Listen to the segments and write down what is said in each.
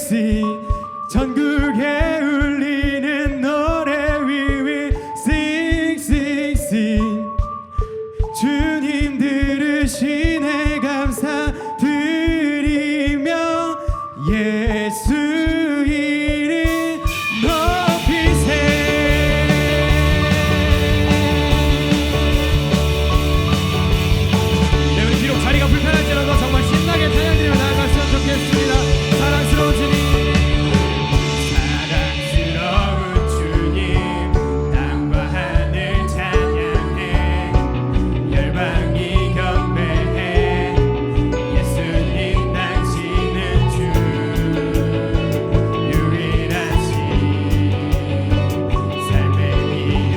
sing 전국에 울리는 노래 we will sing sing sing 주님 들으시네 감사드리며 예수 이름 높이세. 네, 우리 비록 자리가 불편할지라도 정말 신나게 찬양드리며 나아갔으면 좋겠습니다. 사랑스러운 주님, 사랑스러운 주님, 땅과 하늘 찬양해 열방이 경배해 예수님 당신은 주 유일하신 삶의 이유.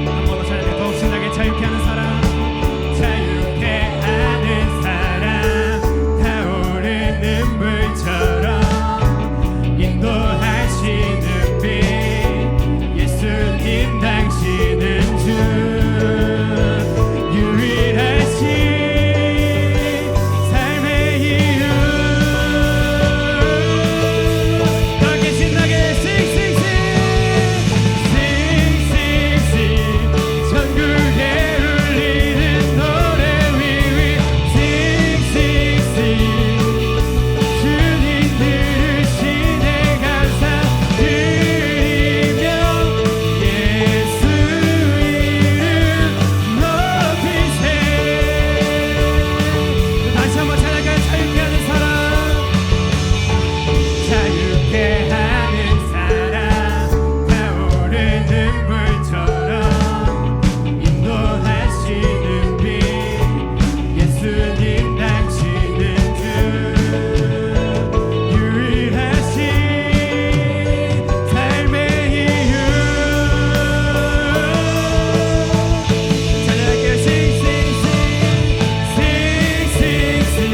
한 번 더 찬양해 더욱 신나게 자유케 하는 사랑, 자유케 하는 사랑, 타오르는 물처럼 인도하시는 빛 예수님 당신은 주 유일하신 삶의 이유. 함께 신나게 sing sing sing sing sing 전국에 울리는 노래 we will sing sing sing 주님 들으시네 감사드리며 예수 이름 높이세. 다시 한번 찬양할까요? 자유케 하는 사랑, 자유케 하는 사랑, 타오르는 물처럼 인도하시는 빛 예수님 당신은 주 유일하신 삶의 이유. 찬양할게요. sing sing sing sing sing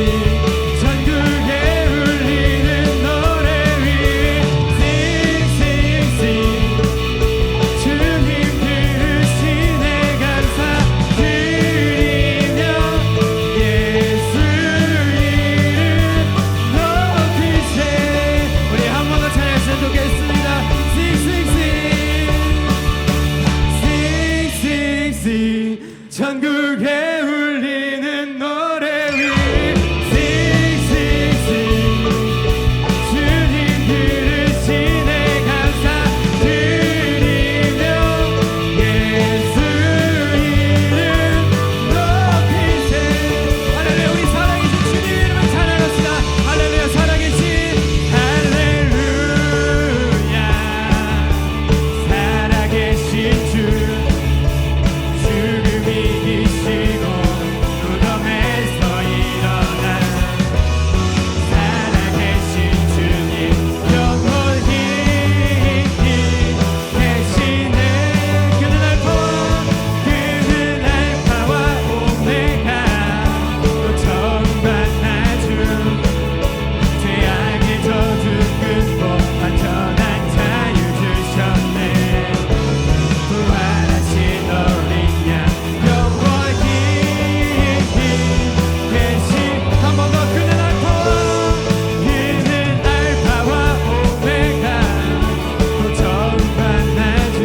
전국에 울리는 노래 we sing sing sing 주님 들으시네 감사드리며 예수 이름 높이세. 우리 한 번 더 찬양했으면 좋겠습니다. sing sing sing sing sing 전국에 울리는 노래 we sing sing sing 주님 들으시네 감사드리며 예수 이름 높이세. 할렐루야. 우리 살아계신 주님 이름을 찬양합시다. 할렐루야. 살아계신 할렐루야 살아계신 주 죽음이 이기시고 무덤에서 일어나 살아계신 주님 영원히 계시네. 그는 알파와 오메가 또 처음과 나중 죄악의 저주 끊고 완전한 자유 주셨네. 부활하신 어린 양 영원히 계신. 한 번 더 그는 알파와 오메가 또 처음과 나중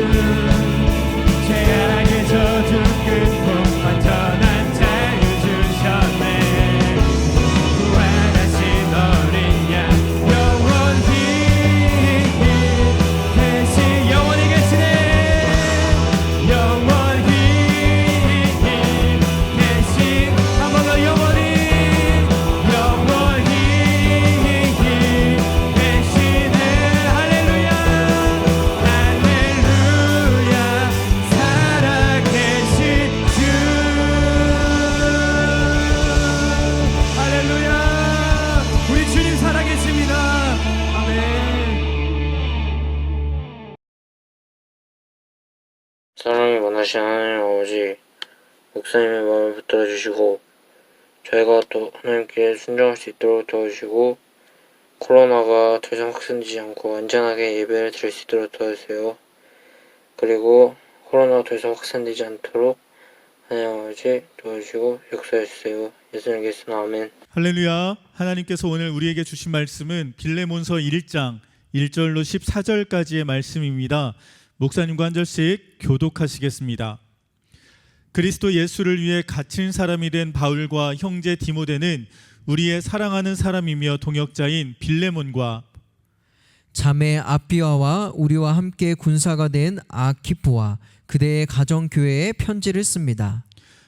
죄악의 저주 끊고 완전한 자유 주셨네. 부활하신 어린 양 영원히 계신. 영원히 계시네. 영원히 계신. 한 번 더 영원히 계시네. 할렐루야 할렐루야 살아계신 주. 할렐루야. 우리 주님 살아계십니다. 아멘. 사랑이 많으신 하나님 아버지, 목사님의 마음을 붙들어 주시고 저희가 또 하나님께 순종할 수 있도록 도와주시고 코로나가 더 이상 확산되지 않고 안전하게 예배를 드릴 수 있도록 도와주세요. 그리고 코로나가 더 이상 확산되지 않도록 하나님 아버지 도와주시고 역사해주세요. 예수님께서 아멘. 할렐루야. 하나님께서 오늘 우리에게 주신 말씀은 빌레몬서 1장 1절로 14절까지의 말씀입니다. 목사님과 한 절씩 교독하시겠습니다. 그리스도 예수를 위해 갇힌 사람이 된 바울과 형제 디모데는 우리의 사랑하는 사람이며 동역자인 빌레몬과 자매 아비아와 우리와 함께 군사가 된 아키포와 그대의 가정교회에 편지를 씁니다.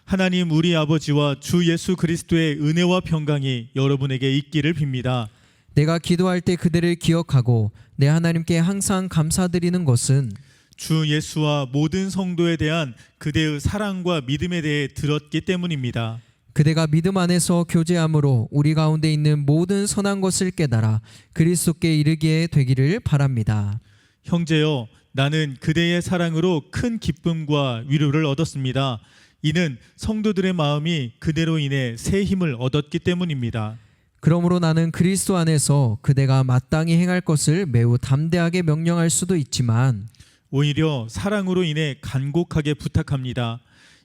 하나님 우리 아버지와 주 예수 그리스도의 은혜와 평강이 여러분에게 있기를 빕니다. 내가 기도할 때 그들을 기억하고 내 하나님께 항상 감사드리는 것은 주 예수와 모든 성도에 대한 그대의 사랑과 믿음에 대해 들었기 때문입니다. 그대가 믿음 안에서 교제함으로 우리 가운데 있는 모든 선한 것을 깨달아 그리스도께 이르게 되기를 바랍니다. 형제여, 나는 그대의 사랑으로 큰 기쁨과 위로를 얻었습니다. 이는 성도들의 마음이 그대로 인해 새 힘을 얻었기 때문입니다. 그러므로 나는 그리스도 안에서 그대가 마땅히 행할 것을 매우 담대하게 명령할 수도 있지만 오히려 사랑으로 인해 간곡하게 부탁합니다.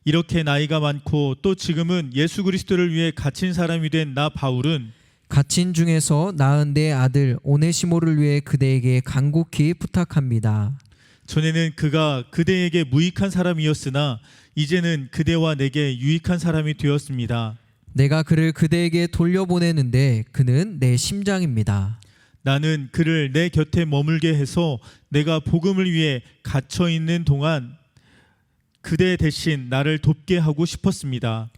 이렇게 나이가 많고 또 지금은 예수 그리스도를 위해 갇힌 사람이 된 나 바울은 갇힌 중에서 낳은 내 아들 오네시모를 위해 그대에게 간곡히 부탁합니다. 전에는 그가 그대에게 무익한 사람이었으나 이제는 그대와 내게 유익한 사람이 되었습니다. 내가 그를 그대에게 돌려보내는데 그는 내 심장입니다. 나는 그를 내 곁에 머물게 해서 내가 복음을 위해 갇혀 있는 동안 그대 대신 나를 돕게 하고 싶었습니다.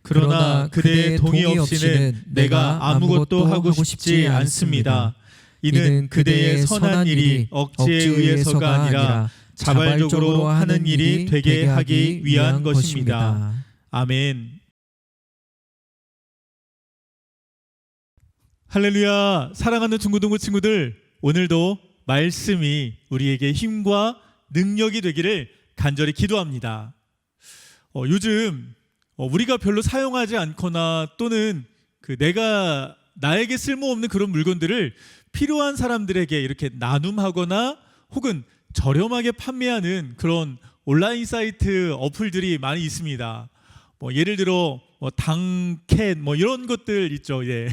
그러나 그대의 동의 없이는 내가 아무것도 하고 싶지 않습니다. 이는 그대의 선한 일이 억지에 의해서가 아니라 자발적으로 하는 일이 되게 하기 위한 것입니다. 아멘. 할렐루야. 사랑하는 중고등부 친구들, 오늘도 말씀이 우리에게 힘과 능력이 되기를 간절히 기도합니다. 요즘 우리가 별로 사용하지 않거나 또는 내가 나에게 쓸모없는 그런 물건들을 필요한 사람들에게 이렇게 나눔하거나 혹은 저렴하게 판매하는 그런 온라인 사이트 어플들이 많이 있습니다. 예를 들어 당캣 이런 것들 있죠. 예.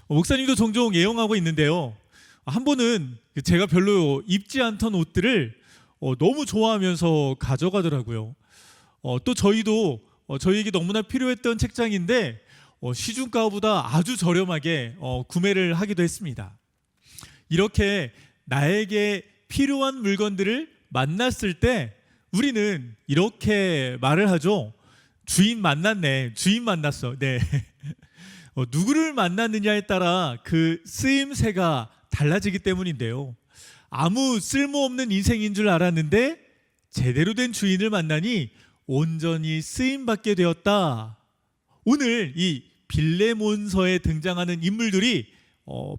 목사님도 종종 애용하고 있는데요. 한 번은 제가 별로 입지 않던 옷들을 너무 좋아하면서 가져가더라고요. 또 저희도 저희에게 너무나 필요했던 책장인데 시중가보다 아주 저렴하게 구매를 하기도 했습니다. 이렇게 나에게 필요한 물건들을 만났을 때 우리는 이렇게 말을 하죠. 주인 만났네. 주인 만났어. 네. 누구를 만났느냐에 따라 그 쓰임새가 달라지기 때문인데요. 아무 쓸모없는 인생인 줄 알았는데 제대로 된 주인을 만나니 온전히 쓰임받게 되었다. 오늘 이 빌레몬서에 등장하는 인물들이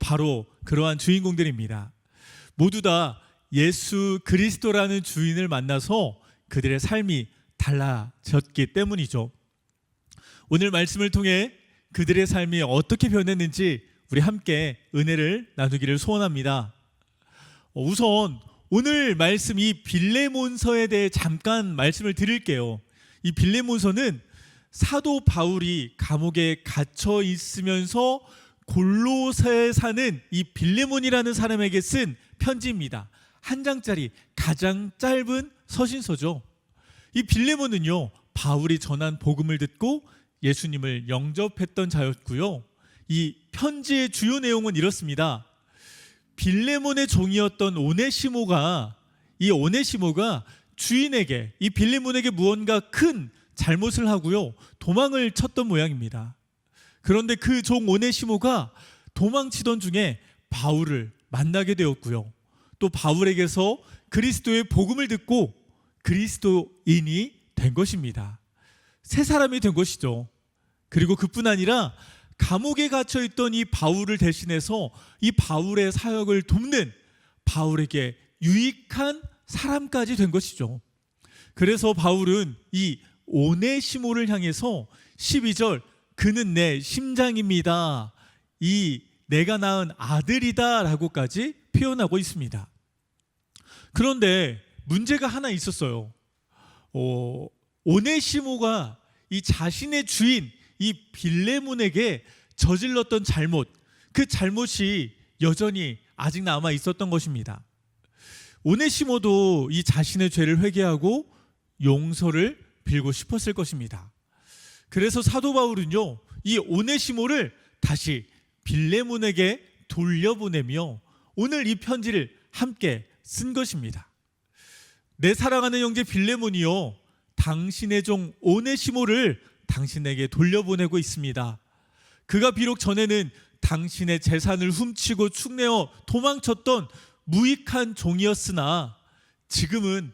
바로 그러한 주인공들입니다. 모두 다 예수 그리스도라는 주인을 만나서 그들의 삶이 달라졌기 때문이죠. 오늘 말씀을 통해 그들의 삶이 어떻게 변했는지 우리 함께 은혜를 나누기를 소원합니다. 우선 오늘 말씀 이 빌레몬서에 대해 잠깐 말씀을 드릴게요. 이 빌레몬서는 사도 바울이 감옥에 갇혀 있으면서 골로새에 사는 이 빌레몬이라는 사람에게 쓴 편지입니다. 한 장짜리 가장 짧은 서신서죠. 이 빌레몬은요, 바울이 전한 복음을 듣고 예수님을 영접했던 자였고요. 이 편지의 주요 내용은 이렇습니다. 빌레몬의 종이었던 오네시모가 주인에게 이 빌레몬에게 무언가 큰 잘못을 하고요, 도망을 쳤던 모양입니다. 그런데 그 종 오네시모가 도망치던 중에 바울을 만나게 되었고요, 또 바울에게서 그리스도의 복음을 듣고 그리스도인이 된 것입니다. 새 사람이 된 것이죠. 그리고 그뿐 아니라 감옥에 갇혀 있던 이 바울을 대신해서 이 바울의 사역을 돕는 바울에게 유익한 사람까지 된 것이죠. 그래서 바울은 이 오네시모를 향해서 12절 그는 내 심장입니다, 이 내가 낳은 아들이다 라고까지 표현하고 있습니다. 그런데 문제가 하나 있었어요. 오네시모가 이 자신의 주인 이 빌레몬에게 저질렀던 잘못, 그 잘못이 여전히 아직 남아 있었던 것입니다. 오네시모도 이 자신의 죄를 회개하고 용서를 빌고 싶었을 것입니다. 그래서 사도 바울은요, 이 오네시모를 다시 빌레몬에게 돌려보내며 오늘 이 편지를 함께 쓴 것입니다. 내 사랑하는 형제 빌레몬이요, 당신의 종 오네시모를 당신에게 돌려보내고 있습니다. 그가 비록 전에는 당신의 재산을 훔치고 축내어 도망쳤던 무익한 종이었으나 지금은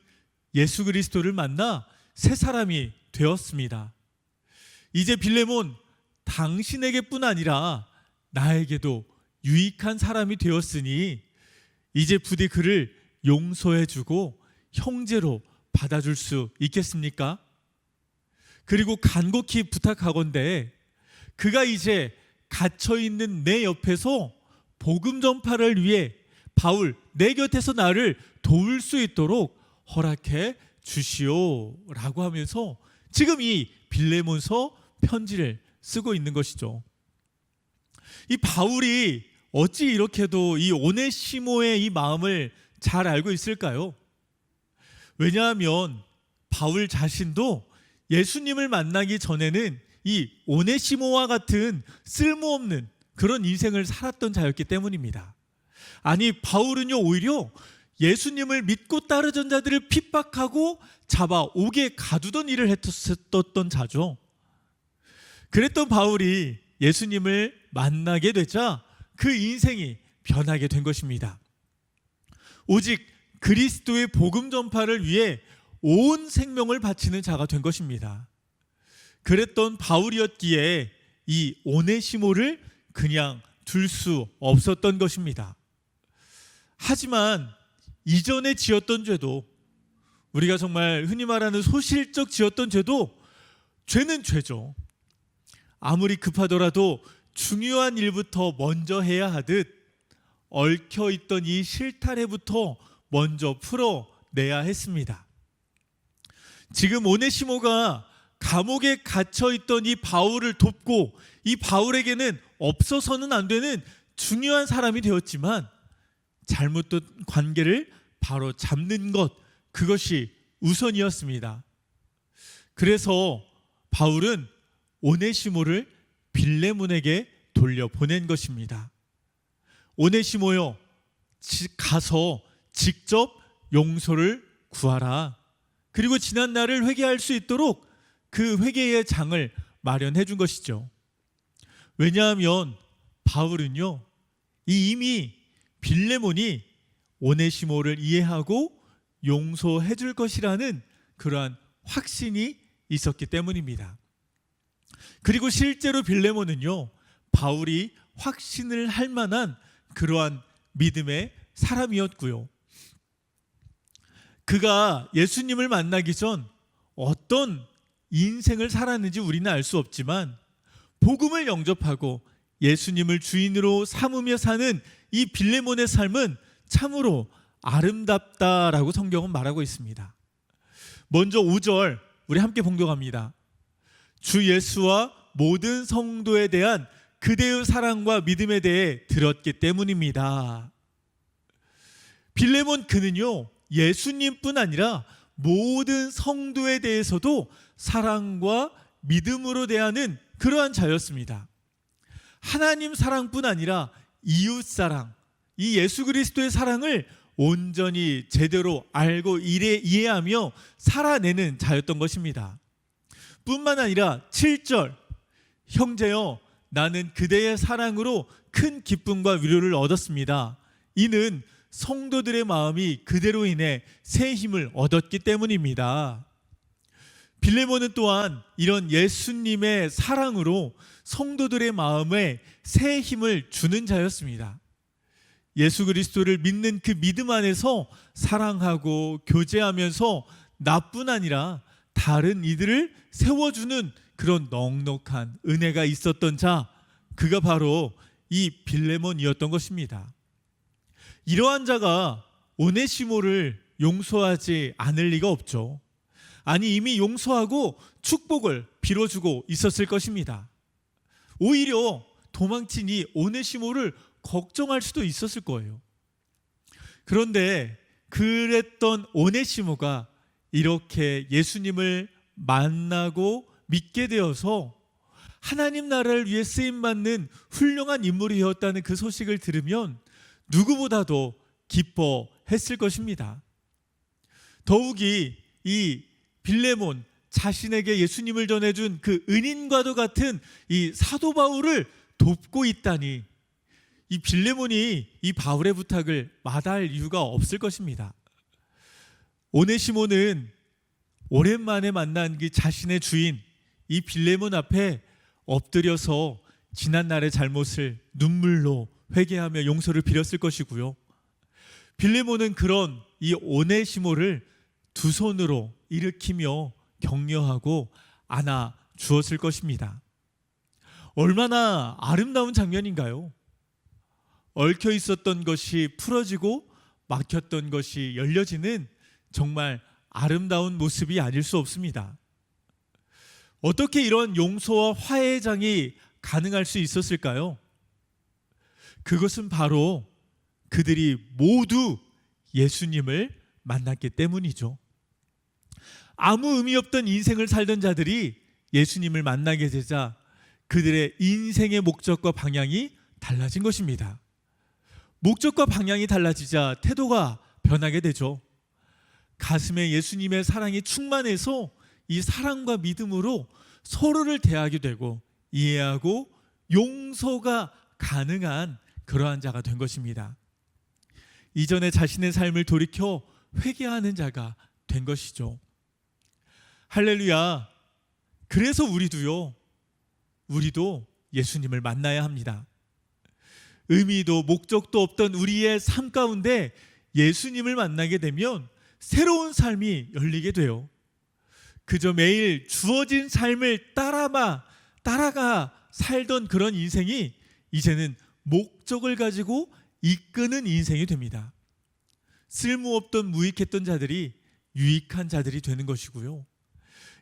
예수 그리스도를 만나 새 사람이 되었습니다. 이제 빌레몬, 당신에게뿐 아니라 나에게도 유익한 사람이 되었으니 이제 부디 그를 용서해주고 형제로 받아줄 수 있겠습니까? 그리고 간곡히 부탁하건대 그가 이제 gat혀있는 내 옆에서 복음 전파를 위해 바울 내 곁에서 나를 도울 수 있도록 허락해 주시오 라고 하면서 지금 이 빌레몬서 편지를 쓰고 있는 것이죠. 이 바울이 어찌 이렇게도 이 오네시모의 이 마음을 잘 알고 있을까요? 왜냐하면 바울 자신도 예수님을 만나기 전에는 이 오네시모와 같은 쓸모없는 그런 인생을 살았던 자였기 때문입니다. 아니, 바울은요, 오히려 예수님을 믿고 따르던 자들을 핍박하고 잡아 옥에 가두던 일을 했었던 자죠. 그랬던 바울이 예수님을 만나게 되자 그 인생이 변하게 된 것입니다. 오직 그리스도의 복음 전파를 위해 온 생명을 바치는 자가 된 것입니다. 그랬던 바울이었기에 이 오네시모를 그냥 둘 수 없었던 것입니다. 하지만 이전에 지었던 죄도, 우리가 정말 흔히 말하는 소실적 지었던 죄도 죄는 죄죠. 아무리 급하더라도 중요한 일부터 먼저 해야 하듯 얽혀있던 이 실타래부터 먼저 풀어내야 했습니다. 지금 오네시모가 감옥에 갇혀있던 이 바울을 돕고 이 바울에게는 없어서는 안 되는 중요한 사람이 되었지만 잘못된 관계를 바로 잡는 것, 그것이 우선이었습니다. 그래서 바울은 오네시모를 빌레몬에게 돌려보낸 것입니다. 오네시모여, 가서 직접 용서를 구하라. 그리고 지난 날을 회개할 수 있도록 그 회개의 장을 마련해 준 것이죠. 왜냐하면 바울은요, 이미 빌레몬이 오네시모를 이해하고 용서해 줄 것이라는 그러한 확신이 있었기 때문입니다. 그리고 실제로 빌레몬은요, 바울이 확신을 할 만한 그러한 믿음의 사람이었고요. 그가 예수님을 만나기 전 어떤 인생을 살았는지 우리는 알 수 없지만 복음을 영접하고 예수님을 주인으로 삼으며 사는 이 빌레몬의 삶은 참으로 아름답다라고 성경은 말하고 있습니다. 먼저 5절 우리 함께 봉독합니다. 주 예수와 모든 성도에 대한 그대의 사랑과 믿음에 대해 들었기 때문입니다. 빌레몬 그는요, 예수님뿐 아니라 모든 성도에 대해서도 사랑과 믿음으로 대하는 그러한 자였습니다. 하나님 사랑뿐 아니라 이웃 사랑, 이 예수 그리스도의 사랑을 온전히 제대로 알고 이해하며 살아내는 자였던 것입니다. 뿐만 아니라 7절, 형제여 나는 그대의 사랑으로 큰 기쁨과 위로를 얻었습니다. 이는 성도들의 마음이 그대로 인해 새 힘을 얻었기 때문입니다. 빌레몬은 또한 이런 예수님의 사랑으로 성도들의 마음에 새 힘을 주는 자였습니다. 예수 그리스도를 믿는 그 믿음 안에서 사랑하고 교제하면서 나뿐 아니라 다른 이들을 세워주는 그런 넉넉한 은혜가 있었던 자, 그가 바로 이 빌레몬이었던 것입니다. 이러한 자가 오네시모를 용서하지 않을 리가 없죠. 아니, 이미 용서하고 축복을 빌어주고 있었을 것입니다. 오히려 도망친 이 오네시모를 걱정할 수도 있었을 거예요. 그런데 그랬던 오네시모가 이렇게 예수님을 만나고 믿게 되어서 하나님 나라를 위해 쓰임받는 훌륭한 인물이 되었다는 그 소식을 들으면 누구보다도 기뻐했을 것입니다. 더욱이 이 빌레몬, 자신에게 예수님을 전해준 그 은인과도 같은 이 사도 바울을 돕고 있다니 이 빌레몬이 이 바울의 부탁을 마다할 이유가 없을 것입니다. 오네시모는 오랜만에 만난 그 자신의 주인 이 빌레몬 앞에 엎드려서 지난날의 잘못을 눈물로 회개하며 용서를 빌었을 것이고요. 빌레몬은 그런 이 오네시모를 두 손으로 일으키며 격려하고 안아 주었을 것입니다. 얼마나 아름다운 장면인가요? 얽혀 있었던 것이 풀어지고 막혔던 것이 열려지는 정말 아름다운 모습이 아닐 수 없습니다. 어떻게 이런 용서와 화해의 장이 가능할 수 있었을까요? 그것은 바로 그들이 모두 예수님을 만났기 때문이죠. 아무 의미 없던 인생을 살던 자들이 예수님을 만나게 되자 그들의 인생의 목적과 방향이 달라진 것입니다. 목적과 방향이 달라지자 태도가 변하게 되죠. 가슴에 예수님의 사랑이 충만해서 이 사랑과 믿음으로 서로를 대하게 되고 이해하고 용서가 가능한 그러한 자가 된 것입니다. 이전에 자신의 삶을 돌이켜 회개하는 자가 된 것이죠. 할렐루야. 그래서 우리도 예수님을 만나야 합니다. 의미도 목적도 없던 우리의 삶 가운데 예수님을 만나게 되면 새로운 삶이 열리게 돼요. 그저 매일 주어진 삶을 따라가 살던 그런 인생이 이제는 목적을 가지고 이끄는 인생이 됩니다. 쓸모없던 무익했던 자들이 유익한 자들이 되는 것이고요.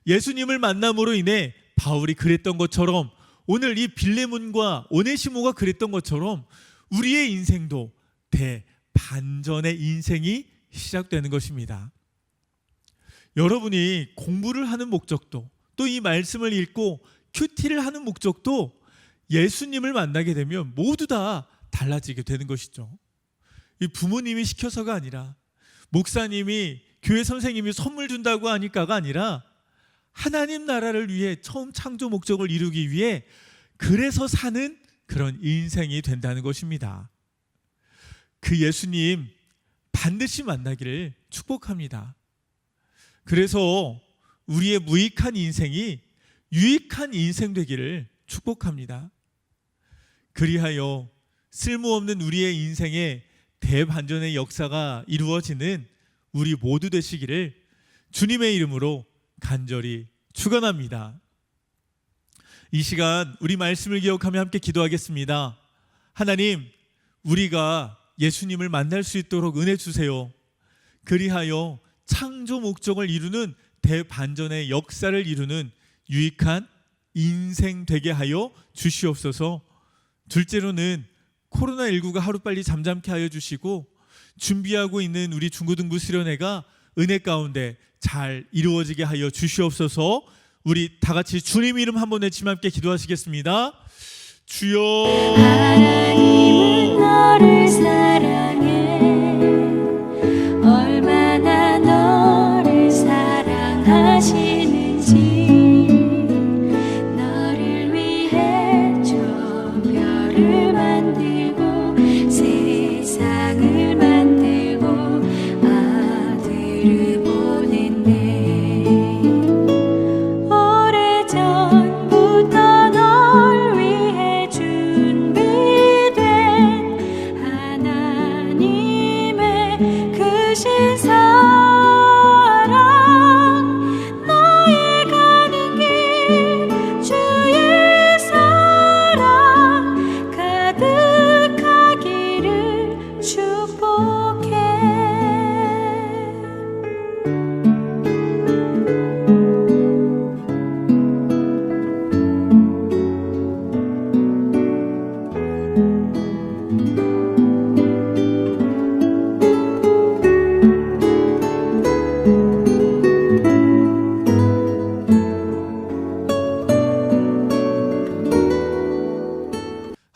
예수님을 만남으로 인해 바울이 그랬던 것처럼 오늘 이 빌레몬과 오네시모가 그랬던 것처럼 우리의 인생도 대반전의 인생이 시작되는 것입니다. 여러분이 공부를 하는 목적도 또 이 말씀을 읽고 큐티를 하는 목적도 예수님을 만나게 되면 모두 다 달라지게 되는 것이죠. 이 부모님이 시켜서가 아니라 목사님이 교회 선생님이 선물 준다고 하니까가 아니라 하나님 나라를 위해 처음 창조 목적을 이루기 위해 그래서 사는 그런 인생이 된다는 것입니다. 그 예수님 반드시 만나기를 축복합니다. 그래서 우리의 무익한 인생이 유익한 인생 되기를 축복합니다. 그리하여 쓸모없는 우리의 인생에 대반전의 역사가 이루어지는 우리 모두 되시기를 주님의 이름으로 간절히 축원합니다. 이 시간 우리 말씀을 기억하며 함께 기도하겠습니다. 하나님, 우리가 예수님을 만날 수 있도록 은혜 주세요. 그리하여 창조 목적을 이루는 대반전의 역사를 이루는 유익한 인생 되게 하여 주시옵소서. 둘째로는 코로나19가 하루빨리 잠잠케 하여 주시고 준비하고 있는 우리 중고등부 수련회가 은혜 가운데 잘 이루어지게 하여 주시옵소서. 우리 다 같이 주님 이름 한번 외치며 함께 기도하시겠습니다. 주여. 하나님은 너를 사랑해. 얼마나 너를 사랑하시는지 너를 위해 저 별을 만들고 세상을 만들고 아들을 보냈네. 오래전부터 널 위해 준비된 하나님의 크신 사랑 너의 가는 길 주의 사랑 가득한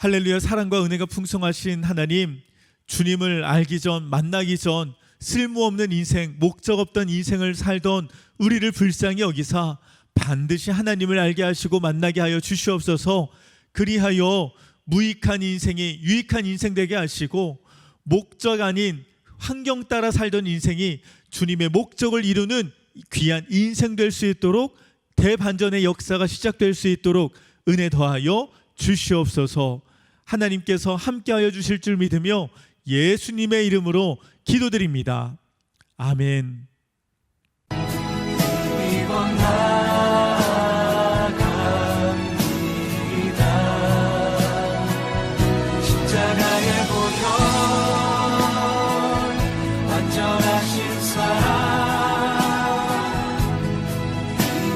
할렐루야. 사랑과 은혜가 풍성하신 하나님, 주님을 알기 전, 만나기 전 쓸모없는 인생, 목적 없던 인생을 살던 우리를 불쌍히 여기사 반드시 하나님을 알게 하시고 만나게 하여 주시옵소서. 그리하여 무익한 인생이 유익한 인생 되게 하시고, 목적 아닌 환경 따라 살던 인생이 주님의 목적을 이루는 귀한 인생 될 수 있도록, 대반전의 역사가 시작될 수 있도록 은혜 더하여 주시옵소서. 하나님께서 함께하여 주실 줄 믿으며 예수님의 이름으로 기도드립니다. 아멘. 십자가의 보혈 완전하신 사랑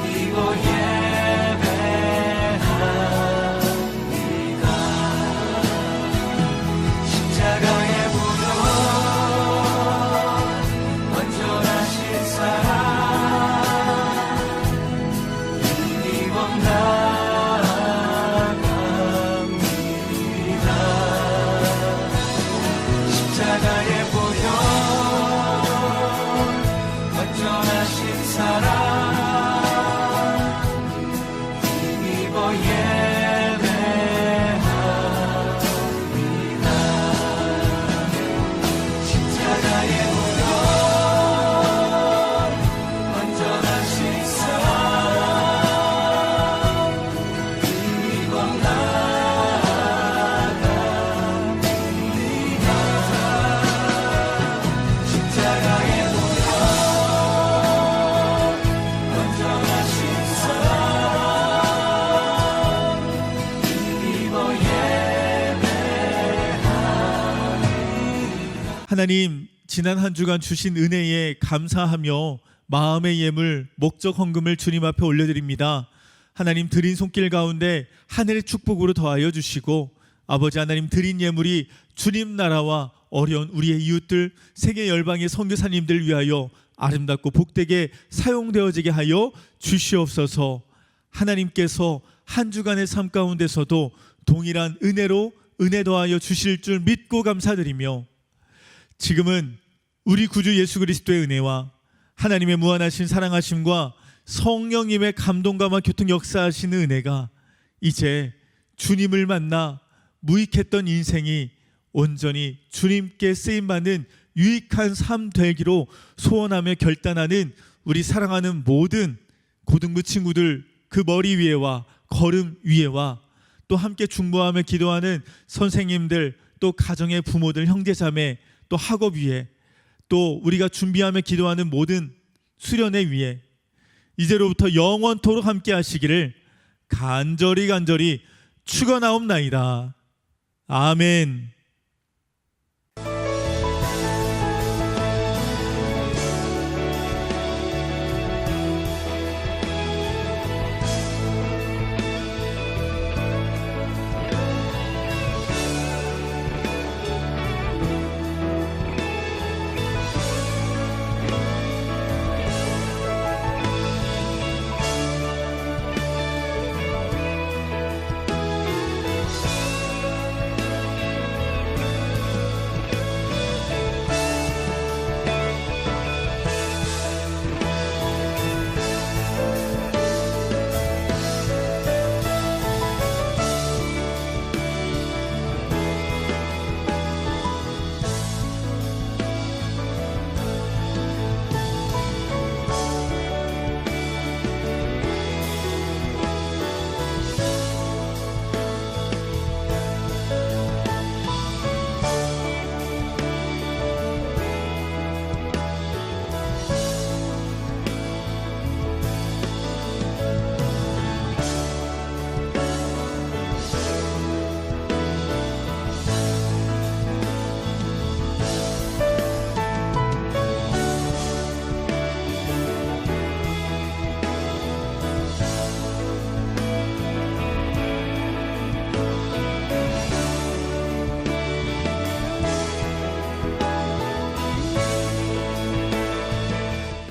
믿고 예배합니다. 십자가의 보혈 완전하신 사랑 믿고 십자가의 보혈 완전하신 사랑 믿고 예배합니다. 십자가의 보혈 완전하신 사랑 믿고 십자가의 보혈 완전하신 사랑 믿고 하나님, 지난 한 주간 주신 은혜에 감사하며 마음의 예물, 목적 헌금을 주님 앞에 올려드립니다. 하나님, 드린 손길 가운데 하늘의 축복으로 더하여 주시고, 아버지 하나님, 드린 예물이 주님 나라와 어려운 우리의 이웃들, 세계 열방의 선교사님들 위하여 아름답고 복되게 사용되어지게 하여 주시옵소서. 하나님께서 한 주간의 삶 가운데서도 동일한 은혜로 은혜 더하여 주실 줄 믿고 감사드리며, 지금은 우리 구주 예수 그리스도의 은혜와 하나님의 무한하신 사랑하심과 성령님의 감동감과 교통 역사하시는 은혜가 이제 주님을 만나 무익했던 인생이 온전히 주님께 쓰임받는 유익한 삶 되기로 소원하며 결단하는 우리 사랑하는 모든 고등부 친구들, 그 머리 위에와 걸음 위에와 또 함께 중보하며 기도하는 선생님들, 또 가정의 부모들, 형제자매, 또 학업 위에, 또 우리가 준비하며 기도하는 모든 수련회 위에 이제로부터 영원토록 함께 하시기를 간절히 축원하옵나이다. 아멘.